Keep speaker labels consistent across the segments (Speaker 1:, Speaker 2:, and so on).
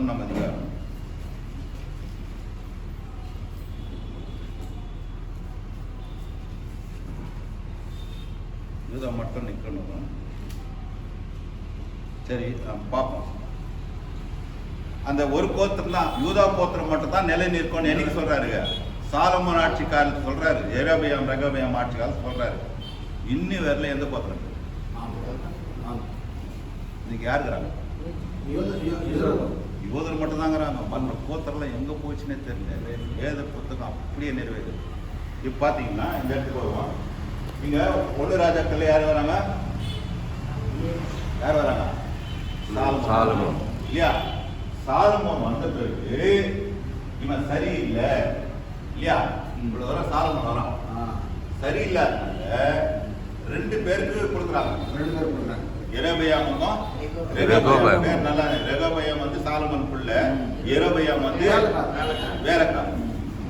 Speaker 1: மட்டும் நம்ம அதிகாரம். யூதா மட்டும் நிற்கணும். சரி பார்ப்போம். அந்த ஒரு கோத்திரம் தான், யூதா கோத்திரம் மட்டும் தான் நிலை நிற்கணும். என்னைக்கு சொல்றாருங்க? சாலமோன் ஆட்சி காலத்து சொல்றாரு. எரோபெயாம் ரெகோபெயாம் ஆட்சி காலத்து சொல்றாரு. இன்னி வரல எந்த கோத்திரம் இன்னைக்கு யாருக்குறாங்க? யூதர் மட்டும் தாங்கிறாங்க. மற்ற கோத்திரம்லாம் எங்க போச்சுன்னே தெரியல. வேத புத்தகம் அப்படியே நிறைவேறு. இப்ப பாத்தீங்கன்னா இந்த இடத்துக்கு வருவோம். இங்க ஒண்ணு ராஜாக்கள் யார் வராங்க? யார் வராங்க? சாலமோன் இல்லையா? சாலமோன் வந்த பிறகு இவன் சரியில்லை இல்லையா? இவ்வளவு தூரம் சாலமோன் வரான். சரியில்லாதனால 2 பேருக்கு கொடுக்குறாங்க. எரோபெயாமுக்கும் ரெகோபெயாம். பேர் நல்லா. ரெகோபெயாம் வந்து சாலமோன் பிள்ளை, எரோபெயாம் வந்து வேலைக்காரன்.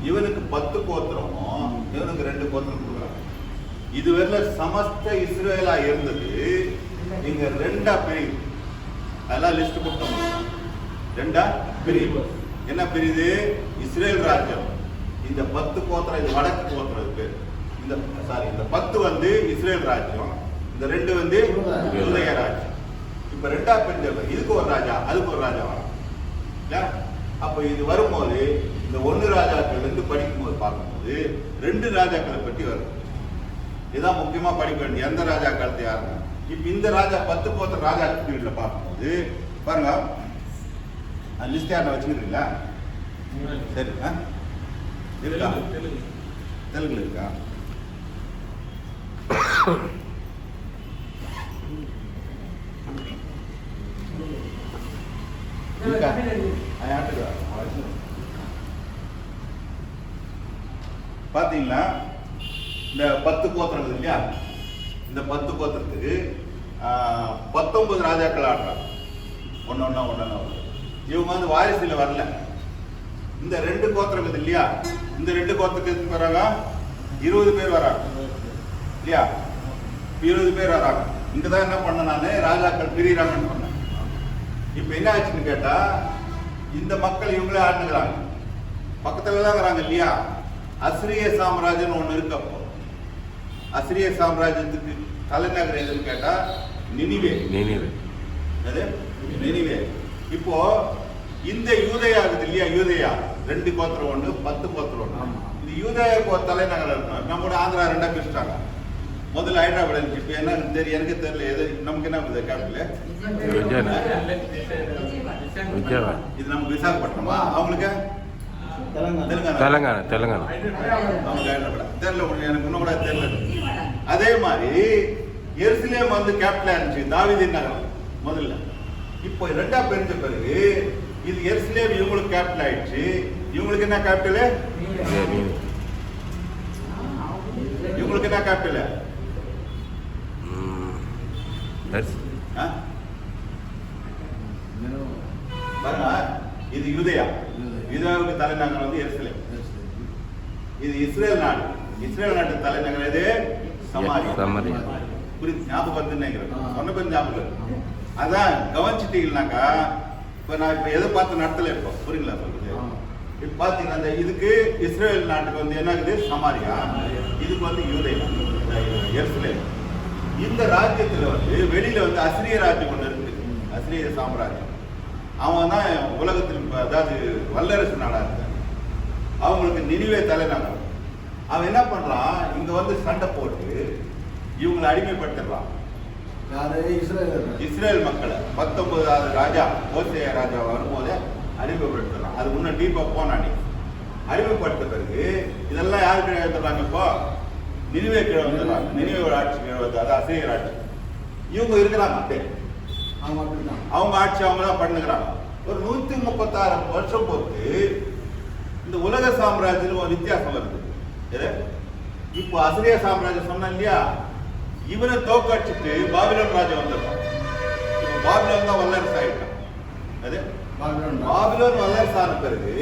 Speaker 1: இவனுக்கு 10 கோத்திரமும் இவனுக்கு 2 கோத்திரம் கொடுக்குறாங்க. இதுவரை சமஸ்த இஸ்ரேலா இருந்தது இங்க 2ஆ பிரியுது. அதெல்லாம் லிஸ்ட் கொடுத்தோம். 2ஆ பிரியுது. என்ன பிரியுது? இஸ்ரேல் ராஜ்யம். இந்த 10 கோத்திரம், இது வடக்கு கோத்திரம் பேர். இந்த 10 வந்து இஸ்ரேல் ராஜ்யம், இந்த 2 வந்து யூதேய ராஜ்யம். இப்ப 2ஆ பிரிஞ்சது. இதுக்கு ஒரு ராஜா, அதுக்கு ஒரு ராஜா வரும். அப்ப இது வரும்போது இந்த 1 ராஜாக்கள் இருந்து படிக்கும்போது பார்க்கும்போது 2 ராஜாக்களை பற்றி வரும். இதான் முக்கியமா படிக்க வேண்டிய. எந்த ராஜா காலத்து யாருங்க? இப்ப இந்த ராஜா 10 கோத்திர ராஜா பீரியட்ல பார்க்கும்போது பாருங்க, லிஸ்ட் யாரை வச்சுக்கிறீங்களா? சரி, இருக்கா? தெலுங்குல இருக்கா? பாத்தீங்களா? இந்த 10 கோத்திரம் இல்லையா? இந்த 10 கோத்திரத்துக்கு 19 ராஜாக்கள் ஆடுறாங்க. ஒன்னொன்னா இவங்க வந்து வாரிசுல வரல. இந்த 2 கோத்திரம் இல்லையா? இந்த 2 கோத்திரத்துக்கு வராங்க 20 பேர் வராங்க இல்லையா? 20 பேர் வராங்க. இங்கதான் என்ன பண்ண நானு, ராஜாக்கள் பிரிகிறாங்கன்னு சொன்னேன். இப்ப என்ன ஆச்சுன்னு கேட்டா, இந்த மக்கள் இவங்களே ஆண்டுகிறாங்க. பக்கத்துல தான் வராங்க இல்லையா? அசிரிய சாம்ராஜ்யம் ஒண்ணு இருக்கு. அப்போ அசிரிய சாம்ராஜ்யத்துக்கு தலைநகர் எதுன்னு கேட்டா நினிவே. இப்போ இந்த யூதேயா இருக்குது இல்லையா? யூதேயா 2 கோத்திரம் ஒண்ணு, 10 கோத்திரம் ஒண்ணு. இது யூதேயா தலைநகர் இருக்கணும். நம்மளோட ஆந்திரா 2ஆ பிரிச்சுட்டாங்க. முதல்ல ஹைதராபாத் இருந்துச்சு. இப்ப என்ன தெரியும் எனக்கு தெரியல. எது நமக்கு என்ன கேபிட்டல்? இது நமக்கு விசாகப்பட்டினமா? அவங்களுக்கு தெலுங்கானா. அவங்க ஹைதராபாத் தெரியல. எனக்கு இன்னும் கூட தெரியல. அதே மாதிரி எருசலேம் வந்து கேபிட்டலா இருந்துச்சு, தாவீதின் நகரம் முதல்ல. இப்போ 2ஆ பிரிஞ்ச பிறகு இது எருசலேம் இவங்களுக்கு கேபிட்டல் ஆயிடுச்சு. இவங்களுக்கு என்ன கேபிட்டல்? இவங்களுக்கு என்ன கேபிட்டல்? இது யூதேயா. யூதேயாவுக்கு தலைநகரம் வந்து எருசலேம். இது இஸ்ரேல் நாடு. இஸ்ரேல் நாட்டு தலைநகர் எது? சமாரியா. ஞாபகம் சொன்ன பேர் ஞாபகம். அதான் கவனிச்சிட்டீங்கன்னாக்கா, இப்ப நான் இப்ப எதை பார்த்து நடத்தல. இப்போ புரியுங்களா சொல்றது? இப்ப பாத்தீங்கன்னா இதுக்கு இஸ்ரேல் நாட்டுக்கு வந்து என்ன இருக்குது? சமாரியா. இதுக்கு வந்து யூதேயா, எருசலேம். இந்த ராஜ்யத்துல வந்து வெளியில வந்து அசிரிய ராஜ்யம் ஒண்ணு இருக்கு. அசிரிய சாம்ராஜ்யம். அவன் தான் உலகத்தில் அதாவது வல்லரசு நாடா இருக்காங்க. அவங்களுக்கு நினிவே தலைநகரம். அவன் என்ன பண்றான்? இங்க வந்து சண்டை போட்டு இவங்களை அடிமைப்படுத்திடுறான். இஸ்ரேல் மக்களை 19வது ராஜா ஓசேயா ராஜா வரும்போது அடிமைப்படுத்துறான். அது முன்ன டீப்பா போனானி அடிமைப்படுத்த பிறகு இதெல்லாம் யாரு கீழே வந்துடுறாங்க? இப்போ நினிவே கீழே வந்துடுறாங்க. நினிவே ஆட்சி கீழே வந்து, அது அசிரியர் ஆட்சி. இவங்க இருக்கிறாங்க அப்படியே. அவங்க ஆட்சி அவங்க தான் பண்ணுகிறாங்க. ஒரு 136 வருஷம் பொறுத்து இந்த உலக சாம்ராஜ்யம் ஒரு வித்தியாசம் வருது. இப்போ அசிரிய சாம்ராஜ்யம் சொன்ன இல்லையா? இவனை தோக்கடிச்சுட்டு பாபிலோன் ராஜா வந்துடுறான். இப்போ பாபிலோன் தான் வல்லரசு ஆயிட்டான். அது பாபிலோன் வல்லரசு ஆன பிறகு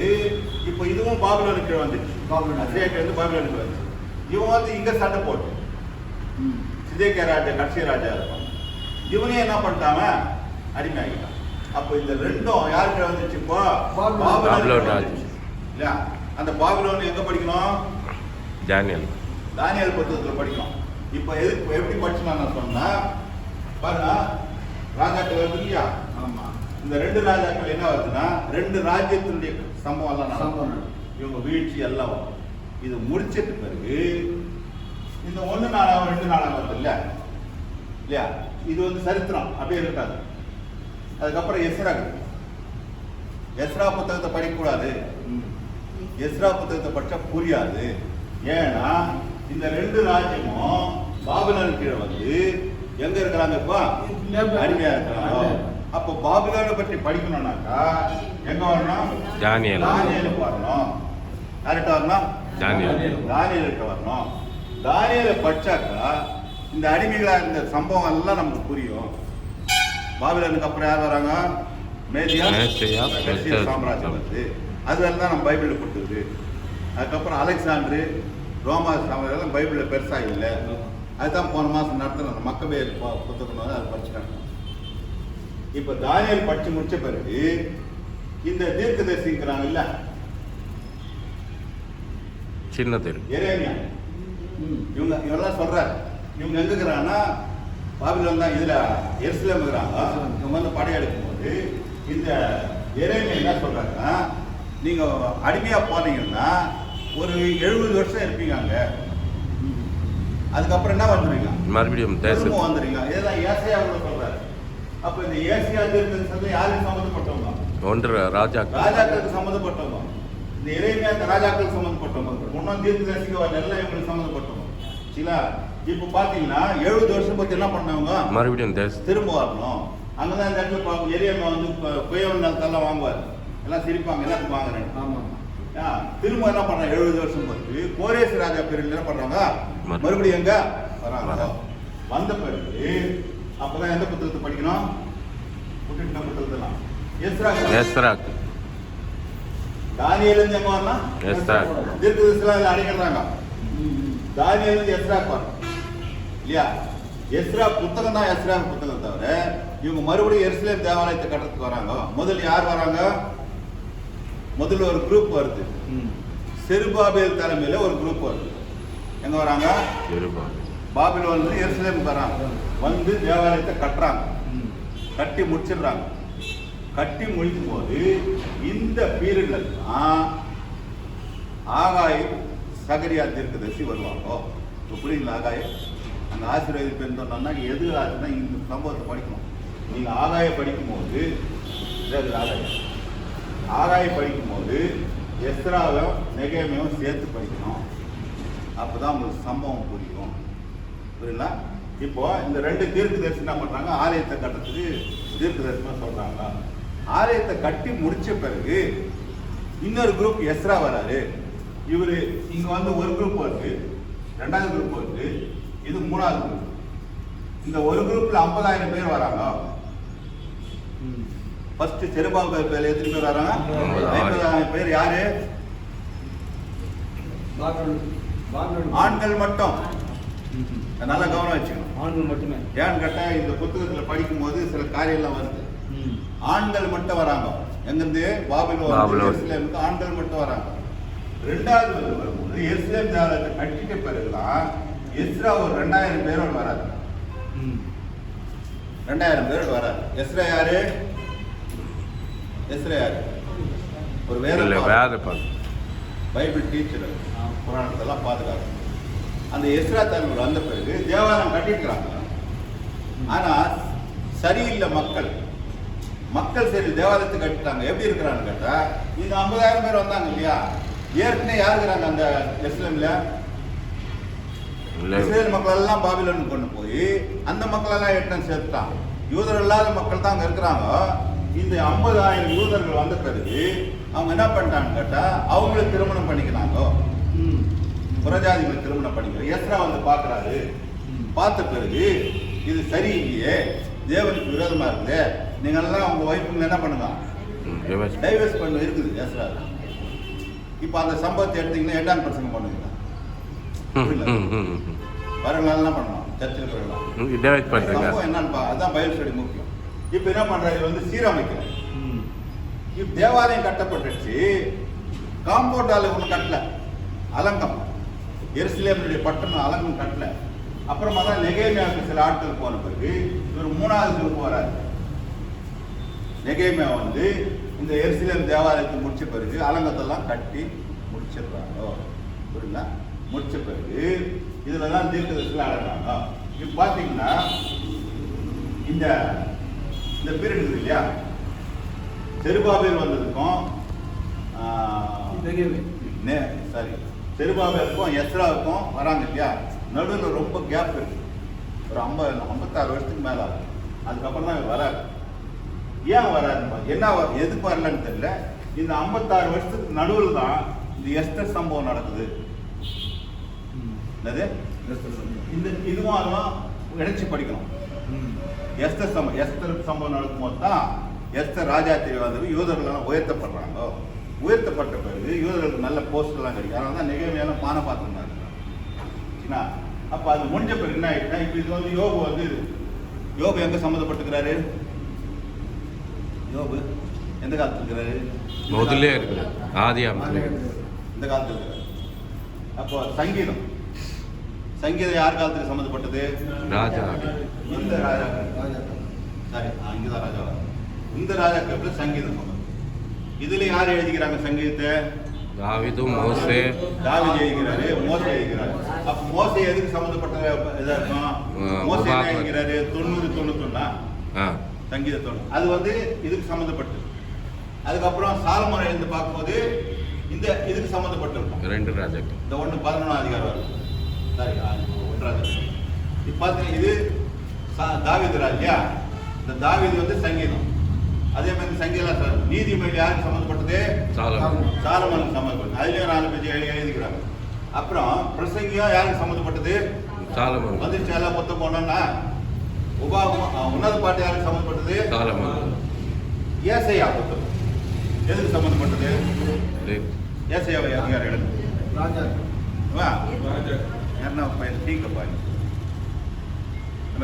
Speaker 1: இப்போ இதுவும் பாபிலோனுக்கு கீழே வந்துச்சு. அசிரியாக்கு வந்து பாபிலோனுக்கு வந்துச்சு. இவன் வந்து இங்க சண்டை போட்டு சிதேக்கியா ராஜா கடைசி ராஜா இருப்பான். இவனையும் என்ன பண்ணிட்டாங்க? அடிமை ஆகிட்டான். அப்போ இந்த ரெண்டும் யாருக்கு வந்துச்சு இப்போ?
Speaker 2: பாபிலோன்
Speaker 1: வந்துச்சு இல்லையா? அந்த பாபிலோன் எங்க படிக்கணும்? தானியேல் புத்தகத்துல படிக்கணும். இப்போ எதுக்கு எப்படி படிச்சுனா நான் சொன்னா பாருங்க, ராஜாக்கள் வருது இல்லையா?
Speaker 3: ஆமா.
Speaker 1: இந்த ரெண்டு ராஜாக்கள் என்ன வருதுன்னா, ரெண்டு ராஜ்யத்தினுடைய சம்பவம் எல்லாம் நடக்கும். இவங்க வீழ்ச்சி எல்லாம் வரும். இது முடிச்சிட்டு பிறகு இந்த 1 நாளாக 2 நாளாக வருது இல்லையா? இது வந்து சரித்திரம் அப்படியே இருக்காது. அதுக்கப்புறம் எஸ்ரா புத்தகத்தை படிக்கக்கூடாது. எஸ்ரா புத்தகத்தை படிச்சா புரியாது. ஏன்னா இந்த ரெண்டு ராஜ்யமும் பாபிலோன் கீழே வந்து எங்க இருக்கிறாங்க? இப்போ அடிமையா இருக்கிறாங்க. அப்போ பாபிலோனை பற்றி படிக்கணும்னாக்கா எங்க வரணும்? தானியேலுக்கு வரணும். யார்கிட்ட வரணும்? தானியேலுக்கு வரணும். தானியேலை படிச்சாக்கா இந்த அடிமைகளா இருந்த சம்பவம் எல்லாம் நமக்கு புரியும். பாபிலோனுக்கு அப்புறம் யார் வராங்க? மேதியா சாம்ராஜ்யம் வருது. அதெல்லாம் தான் நம்ம பைபிளில் கொடுத்துருது. அதுக்கப்புறம் அலெக்சாண்டரு, ரோமா சாம்ராஜ்யம் பைபிளில் பெருசாக இல்லை. அதுதான் போன மாதம் நடத்தின மக்கபேர் புத்தகம் வந்து அதை படிச்சுட்டாங்க. இப்போ தானியேல் படிச்சு முடிச்ச பிறகு இந்த தீர்க்கதரிசிக்கிறாங்க இல்ல, எரேமியா, இவங்கெல்லாம் சொல்றாரு. இவங்க எங்க இருக்கிறாங்கன்னா பாபிலோன் தான், இதுல எருசலேம் இருக்கிறாங்க. இவங்க வந்து படையெடுக்கும் போது இந்த எரேமியா என்ன சொல்றாங்கன்னா, நீங்க அடிமையா போனீங்கன்னா ஒரு 70 வருஷம் இருப்பீங்க அங்க. அதுக்கப்புறம் என்ன வந்துருவீங்க? மறுபடியும் வந்துருவீங்க. இதெல்லாம் ஏசாயாவுல சொல்றாரு. அப்ப இந்த ஏசியா தீர்க்கதரிசி யாருக்கு சம்பந்தப்பட்டவங்க? ராஜாக்களுக்கு சம்பந்தப்பட்டவங்க. இந்த எரேமியா இந்த ராஜாக்களுக்கு சம்பந்தப்பட்டவங்க. முன்னாள் தீர்க்கதரிசிக்கு எல்லாம் இவங்களுக்கு சம்பந்தப்பட்டவங்க. சில இப்ப பாத்தீங்கன்னா 70 வருஷம் பத்தி என்ன பண்ணவங்க? மறுபடியும் திரும்ப வரணும். அங்கதான் இந்த இடத்துல எரேமியா வந்து குயவன் நிலத்தெல்லாம் வாங்குவார். எல்லாம் சிரிப்பாங்க, எல்லாத்துக்கும் வாங்குறேன். திரும்ப என்ன பண்றாங்க? 70 வருஷம் பத்தி கோரேஸ் ராஜா பீரியட்ல என்ன பண்றாங்க? மறுபடியும் எங்க வராங்க? வந்த பிறகு அப்பதான் எந்த புத்தகத்தை படிக்கணும்? புத்தகத்தெல்லாம் எஸ்ரா. தானியேல் இருந்து எங்க வரலாம்? தீர்க்கதரிசிலாம் அடைக்கிறாங்க. தானியேல் இருந்து எஸ்ரா வரணும் இல்லையா? எஸ்ரா புத்தகம் தான் எஸ்ரா புத்தகம் தவிர இவங்க மறுபடியும் எருசலேம் தேவாலயத்தை கட்டுறதுக்கு வராங்க. முதல்ல யார் வராங்க? முதல்ல ஒரு குரூப் வருது. செருபாபேல் தலைமையில ஒரு குரூப் வருது. எங்க வராங்க? பாபிலோன்ல எருசலேம் வராங்க. வந்து தேவாலயத்தை கட்டுறாங்க. கட்டி முடிச்சிடுறாங்க. கட்டி முடிக்கும் போது இந்த பீரியட்ல தான் ஆகாய், சகரியா தீர்க்கதரிசி வருவாங்க. புரியுங்களா? ஆகாய் அந்த ஆசீர்வாதம் இருந்தோம்னா எது ஆச்சுன்னா இந்த சம்பவத்தை படிக்கணும். நீங்க ஆகாய படிக்கும்போது படிக்கும்போது எஸ்ராவும் நெகேமியாவும் சேர்த்து படிக்கணும். அப்பதான் உங்களுக்கு சம்பவம் புரியும். புரியுங்களா? இப்போ இந்த ரெண்டு தீர்க்கதரிசி என்ன பண்றாங்க? ஆலயத்தை கட்டுறதுக்கு தீர்க்கதரிசனம் சொல்றாங்க. ஆலயத்தை கட்டி முடிச்ச பிறகு இன்னொரு குரூப் எஸ்ரா வராரு. இவரு இங்க வந்து ஒரு குரூப் வருது, 2வது குரூப் வருது, இது 3வது குரூப். இந்த ஒரு குரூப்ல 50,000 பேர் வராங்க. ஃபர்ஸ்ட் செருபாபேல் பேர் எத்தனை பேர் வராங்க? 50,000 பேர். யாரு? ஆண்கள் மட்டும். நல்லா கவனம் வச்சுக்கணும். ஆண்கள் மட்டுமே. ஏன்னு கேட்டா இந்த புத்தகத்துல படிக்கும் போது சில காரியெல்லாம் வருது. ஆண்கள் மட்டும் வராங்க. எங்கிருந்து? பாபிலோன் எருசலேமுக்கு ஆண்கள் மட்டும் வராங்க. 2வது வரும்போது எருசலேம் தேவாலயத்தை கட்டிட்ட பிறகுதான் எஸ்ரா ஒரு 2000 பேரோட வராது. 2000 பேரோட வராது. எஸ்ரா யாரு? ஒரு வேத பைபிள் டீச்சர், புராணத்தெல்லாம் பாதுகாப்பு. அந்த எஸ்ரா தலைவர் வந்த பிறகு தேவாலயம் கட்டிட்டுக்கிறாங்க. ஆனா சரியில்லை மக்கள் சரி தேவாலயத்தை கட்டிட்டாங்க. எப்படி இருக்கிறான்னு கேட்டா இந்த 50,000 பேர் வந்தாங்க இல்லையா? ஏற்கனவே யார் இருக்கிறாங்க அந்த எருசலேம்ல? இஸ்ரேல் மக்கள் எல்லாம் பாபிலோனுக்கு கொண்டு போய் அந்த மக்கள் எல்லாம் எட்டன் சேர்த்துட்டான். யூதர் இல்லாத மக்கள் தான் அங்க இருக்கிறாங்க. இந்த 50,000 யூதர்கள் வந்த பிறகு அவங்க என்ன பண்ணிட்டான்னு கேட்டா அவங்களை திருமணம் பண்ணிக்கிறாங்க. புறஜாதிகளை திருமணம் பண்ணிக்கிறாங்க. எஸ்ரா வந்து பாக்குறாரு. பார்த்த பிறகு இது சரியில்லையே, தேவனுக்கு விரோதமா இருக்குது, நீங்க எல்லாம் உங்க ஒய்ஃபுங்க என்ன பண்ணுங்க? டைவர்ஸ் பண்ண இருக்குது எஸ்ரா. இப்ப அந்த சம்பவத்தை எடுத்தீங்கன்னா 8ஆம் பிரசங்கம் பண்ணுவீங்க. வரலாம் பண்ணலாம். சர்ச்சில் சம்பவம் என்னன்னு அதான் பைபிள் ஸ்டடி முக்கியம். இப்ப என்ன பண்றாரு, இது வந்து சீரமைக்கிறார். இப்ப தேவாலயம் கட்டப்பட்டுச்சு, காம்பவுண்டால ஒண்ணு கட்டல, அலங்கம் எருசலேமுடைய பட்டணம் அலங்கம் கட்டல. அப்புறமா தான் நெகேமியாவுக்கு சில ஆட்கள் போன பிறகு இவர் 3வது போறாரு. நெகேமியா வந்து இந்த எருசலேம் தேவாலயத்தை முடிச்ச பிறகு அலங்கத்தெல்லாம் கட்டி முடிச்சிடுறாங்க. புரியுங்களா? முடிச்ச பிறகு இதுலதான் தீர்க்கதரிசிகள் அடங்குறாங்க. இப்ப பாத்தீங்கன்னா இந்த பீரியட் இருக்குது இல்லையா, செருபாபேல் வந்ததுக்கும் சாரி செருபாபேலுக்கும் எஸ்ராவுக்கும் வராங்க இல்லையா, நடுவில் ரொம்ப கேப் இருக்கு. ஒரு 56 வருஷத்துக்கு மேல ஆகும். அதுக்கப்புறம் தான் வராது. ஏன் வராது, என்ன எதுக்கு வரலன்னு தெரியல. இந்த 56 வருஷத்துக்கு நடுவில் தான் இந்த எஸ்தர் சம்பவம் நடக்குது. இந்த இதுவும் அதுவும் இணைச்சு படிக்கணும். எஸ்தர் சம்பவம் நடக்கும்போது தான் எஸ்தர் ராஜாத்திரி வந்து யூதர்கள் உயர்த்தப்படுறாங்க. உயர்த்தப்பட்ட பிறகு யூதர்களுக்கு நல்ல போஸ்ட் எல்லாம் கிடைக்கும். அதனால தான் நெகேமியால பானை பாத்திரம் இருக்கிறாங்க. அப்ப அது முடிஞ்ச பிறகு என்ன ஆயிடுச்சுன்னா, இப்ப இது வந்து யோபு எங்க சம்மந்தப்பட்டுக்கிறாரு? யோபு எந்த காலத்துல இருக்கிறாரு?
Speaker 2: முதல்ல இருக்கு, ஆதியாகமத்துல
Speaker 1: இந்த காலத்துல இருக்கிறாரு. அப்போ சங்கீதம் யார் காலத்துக்கு சம்மந்தப்பட்டது?
Speaker 2: ராஜா.
Speaker 1: இந்த ராஜா சாரி இங்கதான் ராஜா. இந்த ராஜாக்கள் சங்கீதம் சம்பந்தம். இதுல யார் எழுதிக்கிறாங்க சங்கீதத்தை?
Speaker 2: தாவீது, மோசே.
Speaker 1: தாவீது எழுதிக்கிறாரு, மோசே எழுதிக்கிறாரு. அப்ப மோசே எதுக்கு சம்பந்தப்பட்ட இதா இருக்கும்? மோசே என்ன எழுதிக்கிறாரு? 90-91 சங்கீத 90. அது வந்து இதுக்கு சம்பந்தப்பட்டது. அதுக்கப்புறம் சாலமோன் எழுந்து பார்க்கும்போது இந்த இதுக்கு சம்பந்தப்பட்டிருக்கும்.
Speaker 2: 2 ராஜாக்கள். இந்த
Speaker 1: 11 அதிகாரம் வரும். சாரி 1 ராஜா. இப்ப பாத்தீங்கன்னா இது தாவீது ராஜா. இந்த தாவீது வந்து சங்கீதம். அதே மாதிரி சங்கீதம் நீதிமொழி யாருக்கு சம்பந்தப்பட்டது? சாலமோனுக்கு சம்பந்தப்பட்டது. அதுலயும் 4 பேஜ் எழுதிக்கிறாங்க. அப்புறம் பிரசங்கியம் யாருக்கு சம்பந்தப்பட்டது?
Speaker 2: சாலமோன்.
Speaker 1: வந்துருச்சு எல்லாம் மொத்தம் போனோம்னா உன்னத பாட்டு யாருக்கு சம்பந்தப்பட்டது?
Speaker 2: சாலமோன்.
Speaker 1: ஏசாயா புத்தகம் எதுக்கு சம்பந்தப்பட்டது? ஏசாயாவை யார் எழுது? ராஜா. வா யாருன்னா டீ கப்பாரு